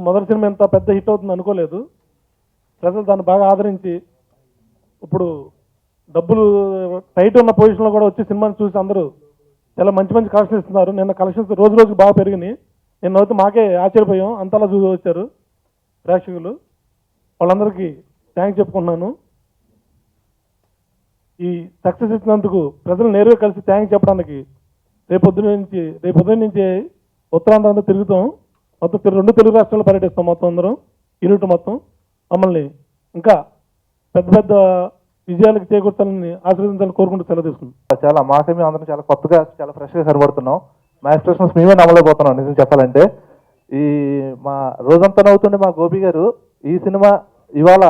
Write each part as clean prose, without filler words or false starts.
మొదటి సినిమా ఇంత పెద్ద హిట్ అవుతుంది అనుకోలేదు. ప్రజలు దాన్ని బాగా ఆదరించి ఇప్పుడు డబ్బులు టైట్ ఉన్న పొజిషన్లో కూడా వచ్చి సినిమాని చూసి అందరూ చాలా మంచి మంచి కలెక్షన్ ఇస్తున్నారు. నిన్న కలెక్షన్స్ రోజు రోజుకి బాగా పెరిగినాయి. నిన్న అయితే మాకే ఆశ్చర్యపోయాం, అంతలా చూసి వచ్చారు ప్రేక్షకులు. వాళ్ళందరికీ థ్యాంక్స్ చెప్పుకుంటున్నాను. ఈ సక్సెస్ ఇచ్చినందుకు ప్రజలు నేరుగా కలిసి థ్యాంక్స్ చెప్పడానికి రేపొద్దున నుంచి ఉత్తరాంధ్ర తిరుగుతాం. మొత్తం 2 తెలుగు రాష్ట్రాల్లో పర్యటిస్తాం. మొత్తం అందరం యూనిట్ మొత్తం మమ్మల్ని ఇంకా పెద్ద పెద్ద విజయాలకు చేకూర్చాలని ఆశీర్వదించాలని కోరుకుంటూ సెలవు తీసుకుంటాం. చాలా మాకే మేము అందరం చాలా కొత్తగా చాలా ఫ్రెష్గా కనబడుతున్నాం. మా ఎక్స్ప్రెషన్స్ మేమే నమ్మలేకపోతున్నాం నిజం చెప్పాలంటే. ఈ మా రోజంతా నవ్వుతుండే మా గోపి గారు ఈ సినిమా ఇవాళ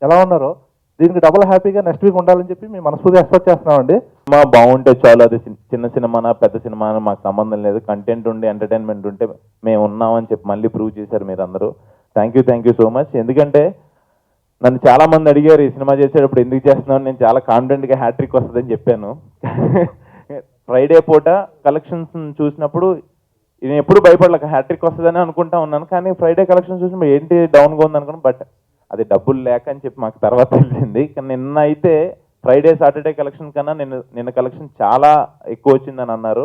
ఎలా ఉన్నారో దీనికి డబుల్ హ్యాపీగా నెక్స్ట్ వీక్ ఉండాలని చెప్పి మేము మనస్ఫూర్తిగా ఎక్స్పెక్ట్ చేస్తున్నామండి. సినిమా బాగుంటే చాలు, అది చిన్న సినిమానా పెద్ద సినిమానా మాకు సంబంధం లేదు. కంటెంట్ ఉండి ఎంటర్టైన్మెంట్ ఉంటే మేము ఉన్నామని చెప్పి మళ్ళీ ప్రూవ్ చేశారు మీరు అందరూ. Thank you so much. ఎందుకంటే నన్ను చాలా మంది అడిగారు ఈ సినిమా చేసేటప్పుడు ఎందుకు చేస్తున్నావు. నేను చాలా కాన్ఫిడెంట్గా హ్యాట్రిక్ వస్తుందని చెప్పాను. ఫ్రైడే పూట కలెక్షన్స్ చూసినప్పుడు నేను ఎప్పుడు భయపడలేక హ్యాట్రిక్ వస్తుందని అనుకుంటా ఉన్నాను. కానీ ఫ్రైడే కలెక్షన్స్ చూసినప్పుడు ఏంటి డౌన్గా ఉంది అనుకున్నాను. బట్ అది డబ్బులు లేక అని చెప్పి మాకు తర్వాత తెలిసింది. కానీ నిన్న అయితే ఫ్రైడే సాటర్డే కలెక్షన్ కన్నా నిన్న కలెక్షన్ చాలా ఎక్కువ వచ్చిందని అన్నారు.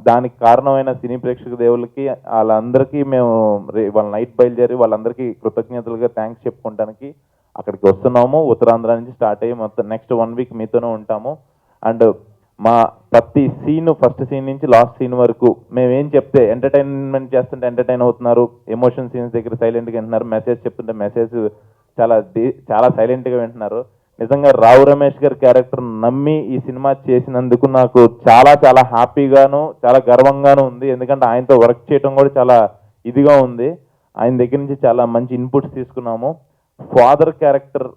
దానికి కారణమైన సినీ ప్రేక్షక దేవులకి వాళ్ళందరికీ మేము వాళ్ళ నైట్ బయలుదేరి వాళ్ళందరికీ కృతజ్ఞతలుగా థ్యాంక్స్ చెప్పుకోవడానికి అక్కడికి వస్తున్నాము. ఉత్తరాంధ్ర నుంచి స్టార్ట్ అయ్యి మొత్తం నెక్స్ట్ 1 వీక్ మీతోనే ఉంటాము. అండ్ మా ప్రతి సీన్ ఫస్ట్ సీన్ నుంచి లాస్ట్ సీన్ వరకు మేము ఏం చెప్తే ఎంటర్టైన్మెంట్ చేస్తుంటే ఎంటర్టైన్ అవుతున్నారు. ఎమోషన్ సీన్స్ దగ్గర సైలెంట్గా వింటున్నారు. మెసేజ్ చెప్తుంటే మెసేజ్ చాలా సైలెంట్గా వింటున్నారు. నిజంగా రావు రమేష్ గారి క్యారెక్టర్ నమ్మి ఈ సినిమా చేసినందుకు నాకు చాలా చాలా హ్యాపీగాను చాలా గర్వంగాను ఉంది. ఎందుకంటే ఆయనతో వర్క్ చేయడం కూడా చాలా ఇదిగా ఉంది. ఆయన దగ్గర నుంచి చాలా మంచి ఇన్పుట్స్ తీసుకున్నాము. ఫాదర్ క్యారెక్టర్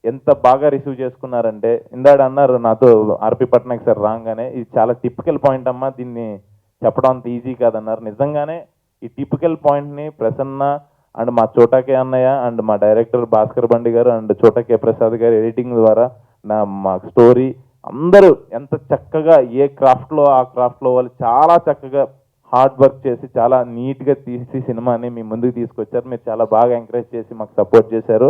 ఎంత బాగా రిసీవ్ చేసుకున్నారంటే ఇందాడు అన్నారు నాతో ఆర్పి పట్నాయక్ సార్ రాగానే ఇది చాలా టిపికల్ పాయింట్ అమ్మా, దీన్ని చెప్పడం అంత ఈజీ కాదన్నారు. నిజంగానే ఈ టిపికల్ పాయింట్ని ప్రసన్న అండ్ మా చోటాకే అన్నయ్య అండ్ మా డైరెక్టర్ భాస్కర్ బండి గారు అండ్ చోటాకే ప్రసాద్ గారు ఎడిటింగ్ ద్వారా మా స్టోరీ అందరూ ఎంత చక్కగా ఏ క్రాఫ్ట్లో ఆ క్రాఫ్ట్లో వాళ్ళు చాలా చక్కగా హార్డ్ వర్క్ చేసి చాలా నీట్గా తీసి సినిమాని మీ ముందుకు తీసుకొచ్చారు. మీరు చాలా బాగా ఎంకరేజ్ చేసి మాకు సపోర్ట్ చేశారు.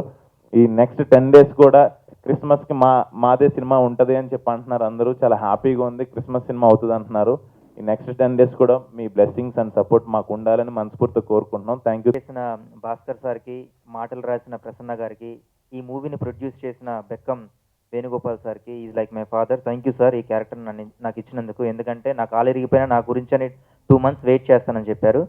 ఈ నెక్స్ట్ 10 days కూడా క్రిస్మస్కి మాదే సినిమా ఉంటుంది అని చెప్పి అంటున్నారు అందరూ. చాలా హ్యాపీగా ఉంది. క్రిస్మస్ సినిమా అవుతుంది అంటున్నారు. ఈ నెక్స్ట్ 10 days కూడా మీ బ్లెస్సింగ్స్ అండ్ సపోర్ట్ మాకు ఉండాలని మనస్ఫూర్తిగా కోరుకుంటున్నాం. Thank you. చేసిన భాస్కర్ సార్కి, మాటలు రాసిన ప్రసన్న గారికి, ఈ మూవీని ప్రొడ్యూస్ చేసిన బెక్కం వేణుగోపాల్ సార్కి is like my father. Thank you sir ఈ క్యారెక్టర్ నాకు ఇచ్చినందుకు. ఎందుకంటే నా కాలు ఇరిగిపోయినా నా గురించి అని 2 months వెయిట్ చేస్తానని చెప్పారు.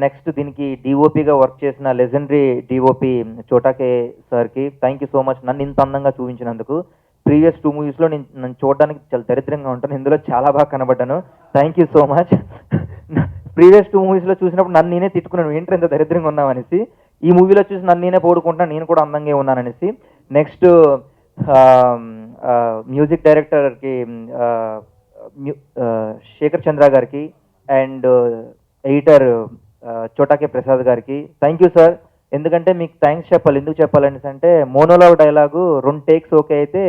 నెక్స్ట్ దీనికి డిఓపిగా వర్క్ చేసిన లెజెండరీ డిఓపి చోటాకే సార్కి థ్యాంక్ యూ సో మచ్ నన్ను ఇంత అందంగా చూపించినందుకు. ప్రీవియస్ 2 moviesలో నన్ను చూడడానికి చాలా దరిద్రంగా ఉంటాను, ఇందులో చాలా బాగా కనబడ్డాను. Thank you so much. Previous 2 moviesలో చూసినప్పుడు నన్ను నేనే తిట్టుకున్నాను, ఏంటి ఎంత దరిద్రంగా ఉన్నామనేసి. ఈ మూవీలో చూసి నన్ను నేనే పోడుకుంటున్నాను, నేను కూడా అందంగా ఉన్నాననేసి. నెక్స్ట్ మ్యూజిక్ డైరెక్టర్కి శేఖర్ చంద్ర గారికి అండ్ ఎడిటర్ చోటాకే ప్రసాద్ గారికి థ్యాంక్ యూ సార్. ఎందుకంటే మీకు థ్యాంక్స్ చెప్పాలి. ఎందుకు చెప్పాలనేసి అంటే మోనోలాగ్ డైలాగు 2 takes ఓకే అయితే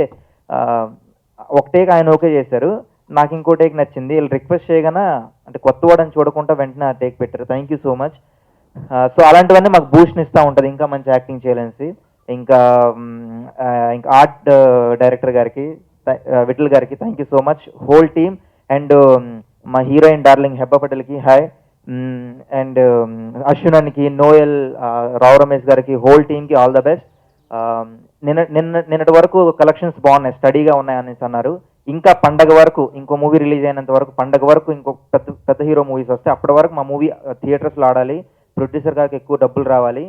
1 take ఆయన ఓకే చేశారు. నాకు ఇంకో టేక్ నచ్చింది. వీళ్ళు రిక్వెస్ట్ చేయగానే అంటే కొత్త వాడని చూడకుండా వెంటనే ఆ టేక్ పెట్టారు. Thank you so much. So అలాంటివన్నీ మాకు బూస్ట్ని ఇస్తూ ఉంటుంది ఇంకా మంచి యాక్టింగ్ చేయాలనేసి. ఇంకా ఆర్ట్ డైరెక్టర్ గారికి విఠల్ గారికి thank you so much. Whole team and మా హీరోయిన్ డార్లింగ్ హెబ్బా పటేల్కి హాయ్. అండ్ అశ్వినానికి, నోయల్, రావు రమేష్ గారికి, హోల్ టీమ్కి ఆల్ ద బెస్ట్. నిన్నటి వరకు కలెక్షన్స్ బాగున్నాయి, స్టడీగా ఉన్నాయి అనేసి అన్నారు. ఇంకా పండగ వరకు ఇంకో మూవీ రిలీజ్ అయినంత వరకు పండగ వరకు ఇంకో పెద్ద హీరో మూవీస్ వస్తే అప్పటి వరకు మా మూవీ థియేటర్స్లో ఆడాలి. ప్రొడ్యూసర్ గారికి ఎక్కువ డబ్బులు రావాలి,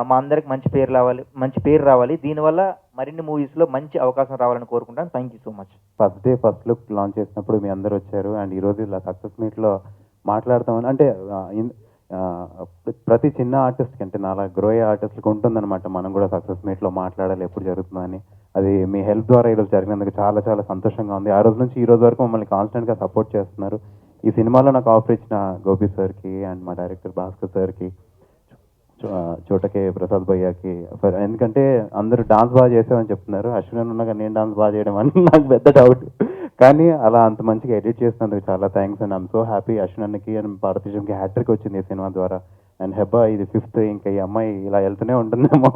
మా అందరికి మంచి పేరు రావాలి. దీనివల్ల మరిన్ని మూవీస్లో మంచి అవకాశం రావాలని కోరుకుంటాను. Thank you so much. First day first look launch చేసినప్పుడు మీ అందరూ వచ్చారు అండ్ ఈరోజు ఇలా సక్సెస్ మీట్లో మాట్లాడతామని అంటే ప్రతి చిన్న ఆర్టిస్ట్కి అంటే నాలా గ్రో అయ్యే ఆర్టిస్ట్కి ఉంటుందన్నమాట మనం కూడా సక్సెస్ మీట్లో మాట్లాడాలి ఎప్పుడు జరుగుతుందని. అది మీ హెల్ప్ ద్వారా ఈరోజు జరిగినందుకు చాలా చాలా సంతోషంగా ఉంది. ఆ రోజు నుంచి ఈ రోజు వరకు మమ్మల్ని కాన్స్టెంట్గా సపోర్ట్ చేస్తున్నారు. ఈ సినిమాలో నాకు ఆఫర్ ఇచ్చిన గోపి సార్కి అండ్ మా డైరెక్టర్ భాస్కర్ సార్కి, చోటకే ప్రసాద్ భయ్యాకి, ఎందుకంటే అందరూ డాన్స్ బాగా చేసామని చెప్తున్నారు. అశ్విన్ ఉన్నాక నేను డాన్స్ బాగా చేయడం అని నాకు పెద్ద డౌట్, కానీ అలా అంత మంచిగా ఎడిట్ చేసినందుకు చాలా thanks and I'm so happy. Ashwin అన్నకి అండ్ భారతదేశంకి హ్యాట్రిక్ వచ్చింది ఈ సినిమా ద్వారా. అండ్ హెబ్బా ఇది 5th, ఇంకా ఈ అమ్మాయి ఇలా వెళ్తూనే ఉంటుందేమో.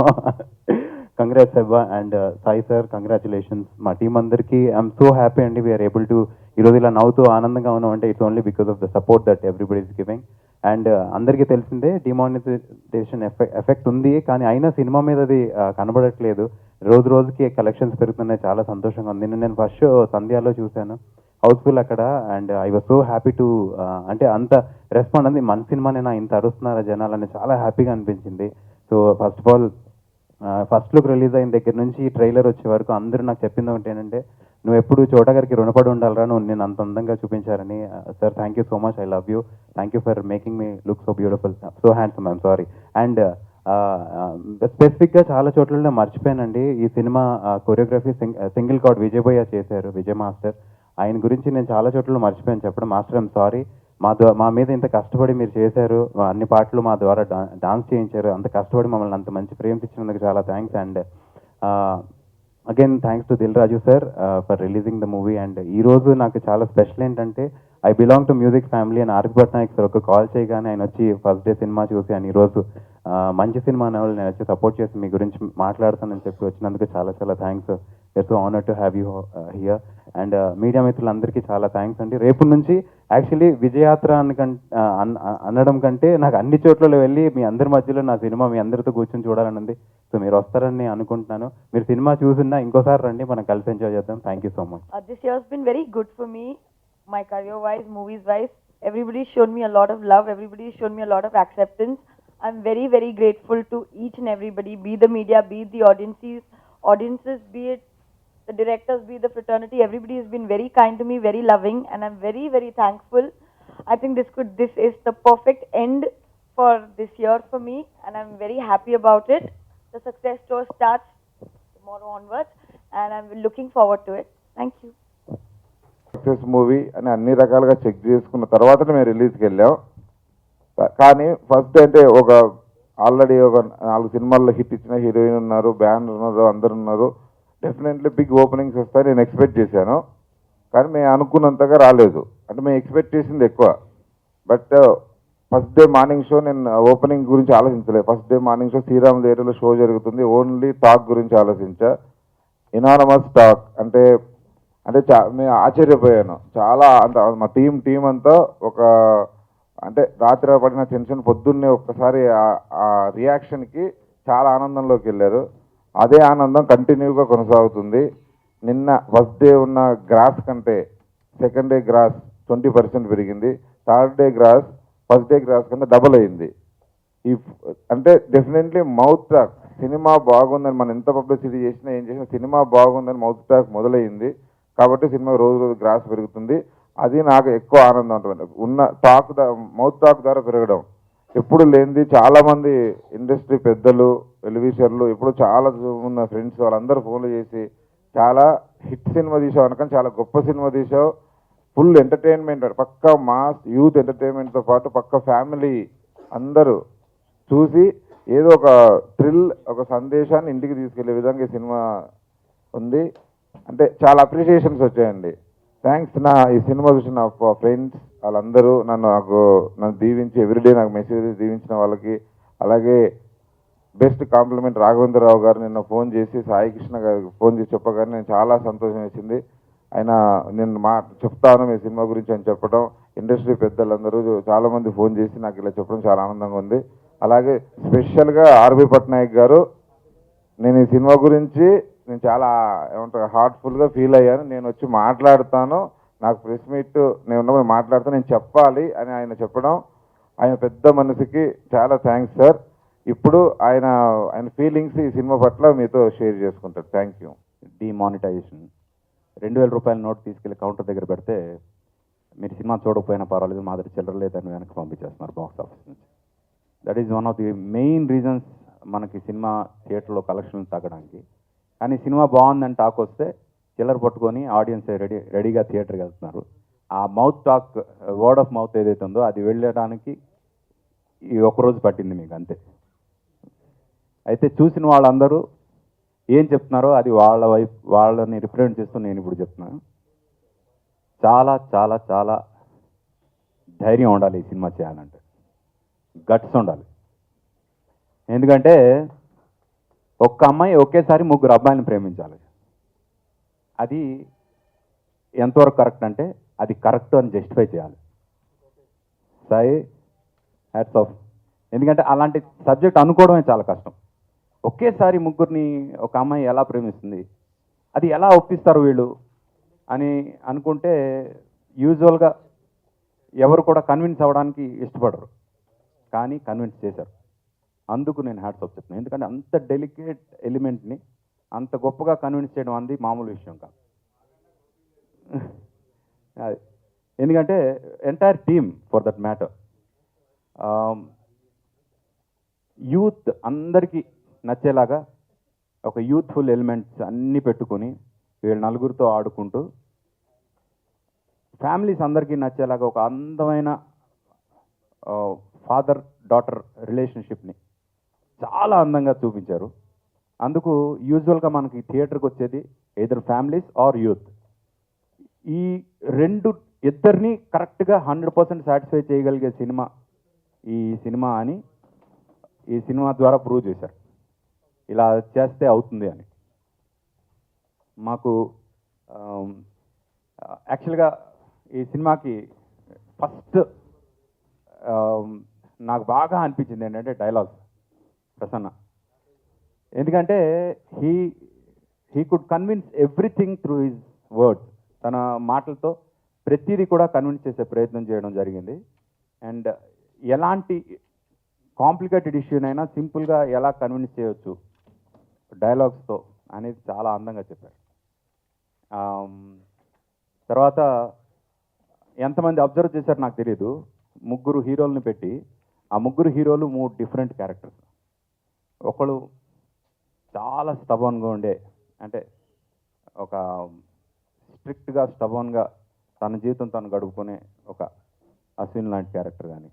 Congrats Hebah and Sai sir, congratulations. మా టీం అందరికీ ఐఎమ్ సో హ్యాపీ అండి. వీఆర్ ఏబుల్ టు ఈరోజు ఇలా నవ్వుతూ ఆనందంగా ఉన్నాం అంటే it's only because of the support that everybody is giving. And అందరికీ తెలిసిందే డిమానిటైజేషన్ ఎఫెక్ట్ ఉంది, కానీ అయినా సినిమా మీద అది కనబడట్లేదు. రోజు రోజుకి కలెక్షన్స్ పెరుగుతున్నాయి, చాలా సంతోషంగా ఉంది. నేను ఫస్ట్ షో సంధ్యాలో చూశాను, హౌస్ఫుల్ అక్కడ. And I was so happy to అంటే అంత రెస్పాండ్ అంది. మన సినిమానేనా ఇంత అరుస్తున్నారా జనాలని చాలా హ్యాపీగా అనిపించింది. So first of all first look release అయిన దగ్గర నుంచి ట్రైలర్ వచ్చే వరకు అందరూ నాకు చెప్పింది ఒకటి ఏంటంటే, నువ్వు ఎప్పుడు చోటా గారికి రుణపడి ఉండాలరా, నువ్వు నేను అంత అందంగా చూపించారని. Sir thank you so much, I love you, thank you for making me look so beautiful, so handsome, I'm sorry. And స్పెసిఫిక్గా చాలా చోట్ల నేను మర్చిపోయానండి, ఈ cinema choreography single card Vijay భయ్య చేశారు, విజయ్ మాస్టర్. ఆయన గురించి నేను చాలా చోట్ల మర్చిపోయాను చెప్పడం. మాస్టర్ ఐఎమ్ సారీ, మా మీద ఇంత కష్టపడి మీరు చేశారు, అన్ని పాటలు మా ద్వారా డాన్స్ చేయించారు, అంత కష్టపడి మమ్మల్ని అంత మంచి ఫ్రేమ్స్ ఇచ్చినందుకు చాలా thanks. And again thanks to Dil Raju sir for releasing the movie. And ఈరోజు నాకు చాలా స్పెషల్ ఏంటంటే, I belong to music family అని ఆర్పి పట్నాయక్ సార్ ఒక కాల్ చేయగానే ఆయన వచ్చి ఫస్ట్ డే సినిమా చూసి ఆయన ఈరోజు మంచి సినిమా అనే వాళ్ళు నేను వచ్చి సపోర్ట్ చేసి మీ గురించి మాట్లాడతానని చెప్పి వచ్చినందుకు చాలా చాలా thanks. So honour to have you here. And media మిత్రులందరికీ చాలా థ్యాంక్స్ అండి. రేపు నుంచి యాక్చువల్లీ విజయయాత్ర అనడం కంటే నాకు అన్ని చోట్ల వెళ్ళి మీ అందరి మధ్యలో నా సినిమా మీ అందరితో కూర్చొని చూడాలని ఉంది. సో మీరు వస్తారని అనుకుంటున్నాను. మీరు సినిమా చూసినా ఇంకోసారి రండి, మనం కలిసి ఎంజాయ్ చేద్దాం. Thank you so much. This year has been very good for me, my career-wise, movies-wise. Everybody's shown me a lot of love. Everybody's shown me a lot of acceptance. I'm very, very grateful to each and everybody, be the media, be it the audiences, be it the directors, be it the fraternity. Everybody has been very kind to me, very loving, and I'm very, very thankful. I think this is the perfect end for this year for me, and I'm very happy about it. The success tour starts tomorrow onwards, and I'm looking forward to it. Thank you. Success movie అని అన్ని రకాలుగా check చేసుకున్న తర్వాతనే మేము రిలీజ్కి వెళ్ళాం. కానీ first అంటే ఆల్రెడీ ఒక 4 సినిమాల్లో హిట్ ఇచ్చిన హీరోయిన్ ఉన్నారు, బ్యాండ్ ఉన్నారు, అందరు ఉన్నారు. డెఫినెట్లీ బిగ్ ఓపెనింగ్స్ వస్తాయి నేను ఎక్స్పెక్ట్ చేశాను. కానీ మేము అనుకున్నంతగా రాలేదు, అంటే మేము ఎక్స్పెక్ట్ చేసింది ఎక్కువ. But first day morning show నేను ఓపెనింగ్ గురించి ఆలోచించలేదు. First day morning show Sriram థియేటర్లో షో జరుగుతుంది, ఓన్లీ టాక్ గురించి ఆలోచించా. ఇనానమస్ టాక్ అంటే నేను ఆశ్చర్యపోయాను చాలా. మా టీం అంతా అంటే రాత్రి పడిన టెన్షన్ పొద్దున్నే ఒక్కసారి ఆ రియాక్షన్కి చాలా ఆనందంలోకి వెళ్ళారు. అదే ఆనందం కంటిన్యూగా కొనసాగుతుంది. నిన్న ఫస్ట్ డే ఉన్న గ్రాస్ కంటే సెకండ్ డే గ్రాస్ 20% పెరిగింది. Third day gross first day gross కంటే డబుల్ అయింది. అంటే డెఫినెట్లీ మౌత్ టాక్, సినిమా బాగుందని మనం ఎంత పబ్లిసిటీ చేసినా ఏం చేసినా సినిమా బాగుందని మౌత్ టాక్ మొదలైంది. కాబట్టి సినిమా రోజు రోజు గ్రాస్ పెరుగుతుంది. అది నాకు ఎక్కువ ఆనందం ఉంటుంది. ఉన్న టాక్ మౌత్ టాక్ ద్వారా పెరగడం ఎప్పుడు లేనిది. చాలామంది ఇండస్ట్రీ పెద్దలు, వెలివిషర్లు, ఇప్పుడు చాలా ఉన్న ఫ్రెండ్స్ వాళ్ళందరూ ఫోన్లు చేసి చాలా హిట్ సినిమా తీసావు అనుకని, చాలా గొప్ప సినిమా తీసావు, ఫుల్ ఎంటర్టైన్మెంట్, పక్క మాస్ యూత్ ఎంటర్టైన్మెంట్తో పాటు పక్క ఫ్యామిలీ అందరూ చూసి ఏదో ఒక థ్రిల్, ఒక సందేశాన్ని ఇంటికి తీసుకెళ్లే విధంగా ఈ సినిమా ఉంది. అంటే చాలా అప్రిషియేషన్స్ వచ్చాయండి. థ్యాంక్స్. ఈ సినిమా చూసిన ఫ్రెండ్స్ వాళ్ళందరూ నన్ను దీవించి ఎవ్రీడే నాకు మెసేజ్ దీవించిన వాళ్ళకి, అలాగే బెస్ట్ కాంప్లిమెంట్ రాఘవేంద్రరావు గారు నిన్న ఫోన్ చేసి, సాయి కృష్ణ గారికి ఫోన్ చేసి చెప్పగానే నేను చాలా సంతోషం వేసింది. ఆయన నేను చెప్తాను మీ సినిమా గురించి అని చెప్పడం, ఇండస్ట్రీ పెద్దలందరూ చాలామంది ఫోన్ చేసి నాకు ఇలా చెప్పడం చాలా ఆనందంగా ఉంది. అలాగే స్పెషల్గా ఆర్బి పట్నాయక్ గారు, నేను ఈ సినిమా గురించి నేను చాలా హార్ట్ఫుల్గా ఫీల్ అయ్యాను. నేను వచ్చి మాట్లాడతాను, నాకు ప్రెస్ మీట్ నేను ఉన్నప్పుడు మాట్లాడతాను, నేను చెప్పాలి అని ఆయన చెప్పడం, ఆయన పెద్ద మనసుకి చాలా థ్యాంక్స్ సార్. ఇప్పుడు ఆయన ఫీలింగ్స్ ఈ సినిమా పట్ల మీతో షేర్ చేసుకుంటారు. Thank you. డిమానిటైజేషన్ 2000 రూపాయల నోట్ తీసుకెళ్లి కౌంటర్ దగ్గర పెడితే, మీరు సినిమా చూడకపోయినా పర్వాలేదు, మా దగ్గర చిల్లర లేదని వెనక్కి పంపించేస్తున్నారు బాక్స్ ఆఫీస్ నుంచి. That is one of the main reasons మనకి సినిమా థియేటర్లో కలెక్షన్ తగ్గడానికి. కానీ సినిమా బాగుందని టాక్ వస్తే చిల్లర పట్టుకొని ఆడియన్స్ రెడీగా థియేటర్కి వెళ్తున్నారు. ఆ mouth talk, word of mouth ఏదైతే ఉందో అది వెళ్ళడానికి ఈ ఒక్కరోజు పట్టింది మీకు, అంతే. అయితే చూసిన వాళ్ళందరూ ఏం చెప్తున్నారో అది వాళ్ళని రిప్రజెంట్ చేస్తూ నేను ఇప్పుడు చెప్తున్నాను. చాలా చాలా చాలా ధైర్యం ఉండాలి ఈ సినిమా చేయాలంటే, గట్స్ ఉండాలి. ఎందుకంటే ఒక్క అమ్మాయి ఒకేసారి ముగ్గురు అబ్బాయిని ప్రేమించాలి. అది ఎంతవరకు కరెక్ట్ అంటే అది కరెక్ట్ అని జస్టిఫై చేయాలి. Sai hats off. ఎందుకంటే అలాంటి సబ్జెక్ట్ అనుకోవడమే చాలా కష్టం. ఒకేసారి ముగ్గురిని ఒక అమ్మాయి ఎలా ప్రేమిస్తుంది, అది ఎలా ఒప్పిస్తారు వీళ్ళు అని అనుకుంటే యూజువల్గా ఎవరు కూడా కన్విన్స్ అవ్వడానికి ఇష్టపడరు, కానీ కన్విన్స్ చేశారు. అందుకు నేను హ్యాట్స్ ఆఫ్ చెప్తున్నాను. ఎందుకంటే అంత డెలికేట్ ఎలిమెంట్ని అంత గొప్పగా కన్విన్స్ చేయడం అనేది మామూలు విషయం కాదు. అది ఎందుకంటే entire team for that matter, youth అందరికీ నచ్చేలాగా ఒక యూత్ఫుల్ ఎలిమెంట్స్ అన్నీ పెట్టుకొని వీళ్ళు నలుగురితో ఆడుకుంటూ ఫ్యామిలీస్ అందరికీ నచ్చేలాగా ఒక అందమైన ఫాదర్ డాటర్ రిలేషన్షిప్ని చాలా అందంగా చూపించారు. అందుకు యూజువల్గా మనకి థియేటర్కి వచ్చేది ఎయిదర్ ఫ్యామిలీస్ ఆర్ యూత్. ఈ ఇద్దరిని కరెక్ట్గా 100% సాటిస్ఫై చేయగలిగే సినిమా ఈ సినిమా అని ఈ సినిమా ద్వారా ప్రూవ్ చేశారు. ఇలా చేస్తే అవుతుంది అని. మాకు యాక్చువల్గా ఈ సినిమాకి ఫస్ట్ నాకు బాగా అనిపించింది ఏంటంటే డైలాగ్స్. ప్రసన్న ఎందుకంటే he could convince everything through his words. తన మాటలతో ప్రతిదీ కూడా కన్విన్స్ చేసే ప్రయత్నం చేయడం జరిగింది. అండ్ ఎలాంటి కాంప్లికేటెడ్ ఇష్యూనైనా సింపుల్గా ఎలా కన్విన్స్ చేయవచ్చు డైలాగ్స్తో అనేది చాలా అందంగా చెప్పారు. తర్వాత ఎంతమంది అబ్జర్వ్ చేశారో నాకు తెలియదు, ముగ్గురు హీరోలను పెట్టి ఆ ముగ్గురు హీరోలు 3 డిఫరెంట్ క్యారెక్టర్స్. ఒకళ్ళు చాలా స్టబన్గా ఉండే, అంటే ఒక స్ట్రిక్ట్గా స్టబన్గా తన జీవితం తను గడుపుకునే ఒక అశ్విన్ లాంటి క్యారెక్టర్ కానీ,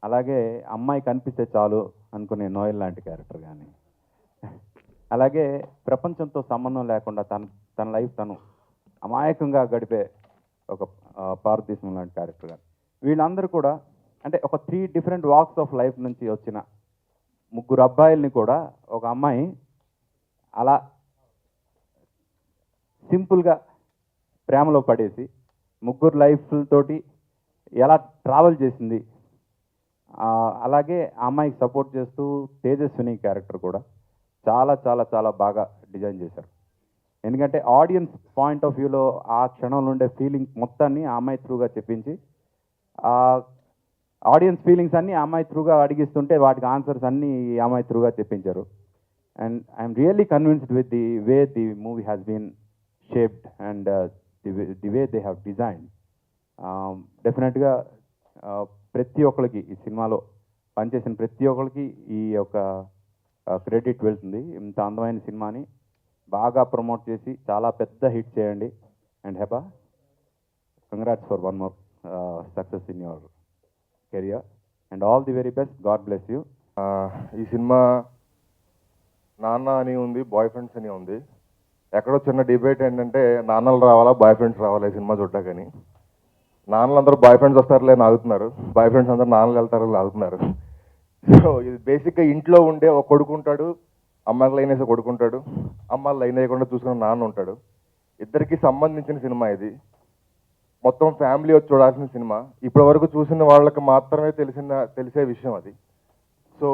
అలాగే అమ్మాయి కనిపిస్తే చాలు అనుకునే నోయల్ లాంటి క్యారెక్టర్ కానీ, అలాగే ప్రపంచంతో సంబంధం లేకుండా తన లైఫ్ తను అమాయకంగా గడిపే ఒక పార్వతీశం లాంటి క్యారెక్టర్ కానీ, వీళ్ళందరూ కూడా అంటే ఒక 3 డిఫరెంట్ వాక్స్ ఆఫ్ లైఫ్ నుంచి వచ్చిన ముగ్గురు అబ్బాయిల్ని కూడా ఒక అమ్మాయి అలా సింపుల్గా ప్రేమలో పడేసి ముగ్గురు లైఫ్లతోటి ఎలా ట్రావెల్ చేసింది. అలాగే ఆ అమ్మాయికి సపోర్ట్ చేస్తూ తేజస్విని క్యారెక్టర్ కూడా చాలా చాలా చాలా బాగా డిజైన్ చేశారు. ఎందుకంటే ఆడియన్స్ పాయింట్ ఆఫ్ వ్యూలో ఆ క్షణంలో ఉండే ఫీలింగ్స్ మొత్తాన్ని ఆ అమ్మాయి త్రూగా చెప్పించి, ఆ ఆడియన్స్ ఫీలింగ్స్ అన్నీ ఆ అమ్మాయి త్రూగా అడిగిస్తుంటే వాటికి ఆన్సర్స్ అన్నీ ఈ అమ్మాయి త్రూగా చెప్పించారు. And I'm really convinced with the way the movie has been shaped and the way they have designed. డెఫినెట్గా ప్రతి ఒక్కరికి ఈ సినిమాలో పనిచేసిన ప్రతి ఒక్కరికి ఈ యొక్క క్రెడిట్ వెళ్తుంది. ఇంత అందమైన సినిమాని బాగా ప్రమోట్ చేసి చాలా పెద్ద హిట్ చేయండి. And Heba, congrats for one more success in your career and all the very best. God bless you. ఈ సినిమా నాన్న అని ఉంది, బాయ్ ఫ్రెండ్స్ అని ఉంది. ఎక్కడో చిన్న డిబేట్ ఏంటంటే నాన్నలు రావాలా బాయ్ ఫ్రెండ్స్ రావాలా ఈ సినిమా చూడ్డాకని. నాన్నలు అందరూ బాయ్ ఫ్రెండ్స్ వస్తారులే అని ఆగుతున్నారు, బాయ్ ఫ్రెండ్స్ అందరూ నాన్నలు వెళ్తారు ఆగుతున్నారు. సో ఇది బేసిక్గా ఇంట్లో ఉండే ఒక కొడుకు ఉంటాడు, అమ్మాయికి లైన్ వేసే కొడుకుంటాడు, అమ్మాయిలు లైన్ వేయకుండా చూసుకున్న నాన్న ఉంటాడు. ఇద్దరికి సంబంధించిన సినిమా ఇది. మొత్తం ఫ్యామిలీ వచ్చి చూడాల్సిన సినిమా. ఇప్పటి వరకు చూసిన వాళ్ళకి మాత్రమే తెలిసే విషయం అది. సో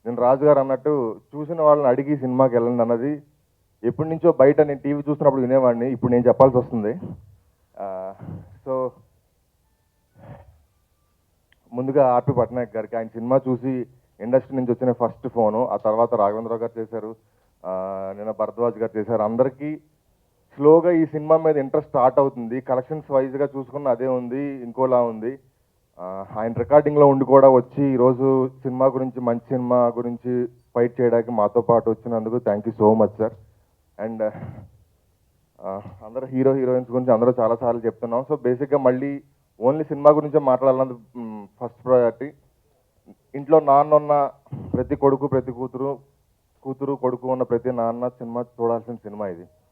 నేను రాజు గారు అన్నట్టు చూసిన వాళ్ళని అడిగి సినిమాకి వెళ్ళండి అన్నది ఎప్పటి నుంచో బయట నేను టీవీ చూస్తున్నప్పుడు వినేవాడిని, ఇప్పుడు నేను చెప్పాల్సి వస్తుంది. సో ముందుగా ఆర్పి పట్నాయక్ గారికి, ఆయన సినిమా చూసి ఇండస్ట్రీ నుంచి వచ్చిన ఫస్ట్ ఫోను, ఆ తర్వాత రాఘవేంద్రరావు గారు చేశారు, నిన్న భరద్వాజ్ గారు చేశారు. అందరికీ స్లోగా ఈ సినిమా మీద ఇంట్రెస్ట్ స్టార్ట్ అవుతుంది. కలెక్షన్స్ వైజ్గా చూసుకున్న అదే ఉంది, ఇంకోలా ఉంది. ఆయన రికార్డింగ్లో ఉండి కూడా వచ్చి ఈరోజు సినిమా గురించి, మంచి సినిమా గురించి ఫైట్ చేయడానికి మాతో పాటు వచ్చినందుకు thank you so much sir. And అందరూ హీరోయిన్స్ గురించి అందరూ చాలాసార్లు చెప్తున్నాం. సో బేసిక్గా మళ్ళీ ఓన్లీ సినిమా గురించే మాట్లాడాలన్నది ఫస్ట్ ప్రయారిటీ. ఇంట్లో నాన్న ఉన్న ప్రతి కొడుకు, ప్రతి కూతురు కొడుకు ఉన్న ప్రతి నాన్న సినిమా చూడాల్సిన సినిమా ఇది.